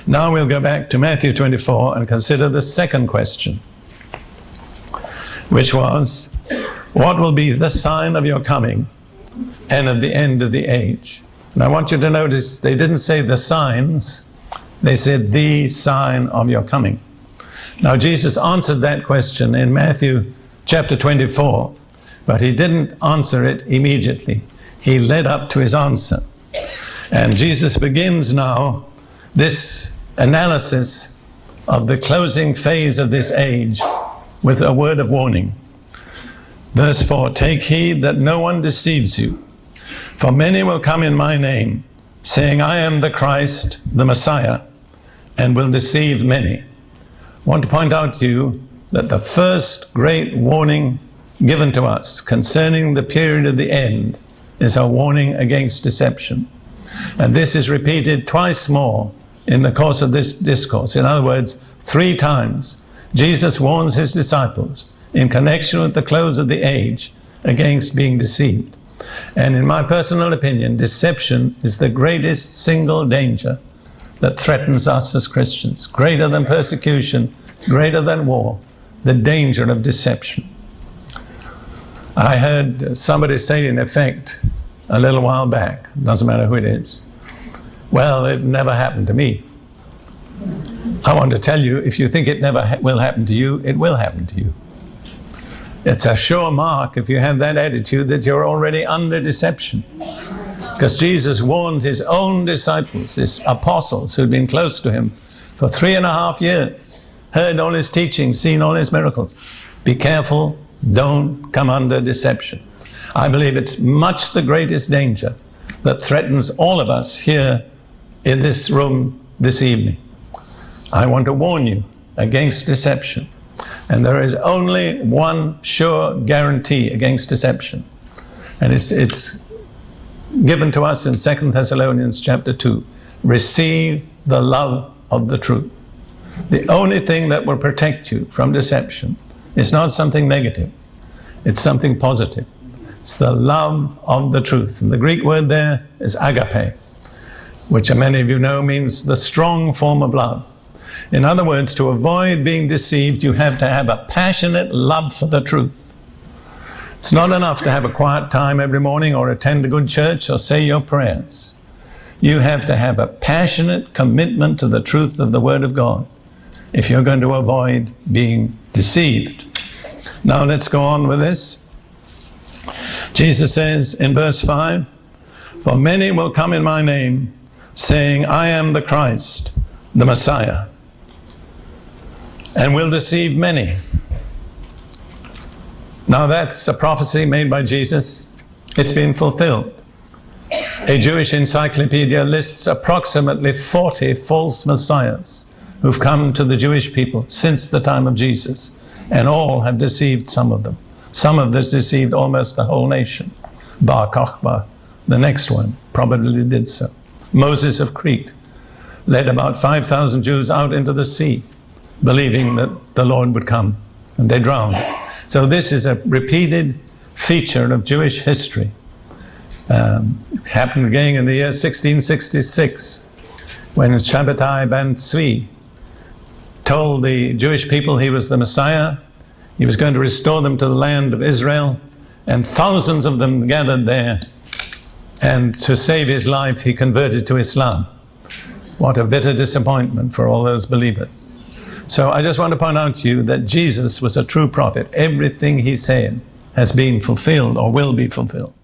Now we'll go back to Matthew 24 and consider the second question, which was, what will be the sign of your coming and of the end of the age? And I want you to notice they didn't say the signs, they said the sign of your coming. Now Jesus answered that question in Matthew chapter 24, but he didn't answer it immediately. He led up to his answer. And Jesus begins now this analysis of the closing phase of this age with a word of warning. Verse 4, take heed that no one deceives you, for many will come in my name, saying, I am the Christ, the Messiah, and will deceive many. I want to point out to you that the first great warning given to us concerning the period of the end is a warning against deception. And this is repeated twice more in the course of this discourse. In other words, 3 times Jesus warns his disciples in connection with the close of the age against being deceived. And in my personal opinion, deception is the greatest single danger that threatens us as Christians. Greater than persecution, greater than war, the danger of deception. I heard somebody say in effect a little while back, doesn't matter who it is, well, it never happened to me. I want to tell you, if you think it never will happen to you, it will happen to you. It's a sure mark if you have that attitude that you're already under deception. Because Jesus warned his own disciples, his apostles who'd been close to him for 3.5 years, heard all his teachings, seen all his miracles. Be careful, don't come under deception. I believe it's much the greatest danger that threatens all of us here in this room this evening. I want to warn you against deception. And there is only one sure guarantee against deception. And it's given to us in 2 Thessalonians chapter 2. Receive the love of the truth. The only thing that will protect you from deception is not something negative. It's something positive. It's the love of the truth. And the Greek word there is agape, which many of you know means the strong form of love. In other words, to avoid being deceived, you have to have a passionate love for the truth. It's not enough to have a quiet time every morning or attend a good church or say your prayers. You have to have a passionate commitment to the truth of the Word of God if you're going to avoid being deceived. Now let's go on with this. Jesus says in verse 5, for many will come in my name, saying, I am the Christ, the Messiah, and will deceive many. Now that's a prophecy made by Jesus. It's been fulfilled. A Jewish encyclopedia lists approximately 40 false messiahs who've come to the Jewish people since the time of Jesus, and all have deceived some of them. Some of them deceived almost the whole nation. Bar Kokhba, the next one, probably did so. Moses of Crete led about 5,000 Jews out into the sea, believing that the Lord would come, and they drowned. So this is a repeated feature of Jewish history. It happened again in the year 1666, when Shabbatai ben Tzvi told the Jewish people he was the Messiah. He was going to restore them to the land of Israel, and thousands of them gathered there. And to save his life, he converted to Islam. What a bitter disappointment for all those believers. So I just want to point out to you that Jesus was a true prophet. Everything he said has been fulfilled or will be fulfilled.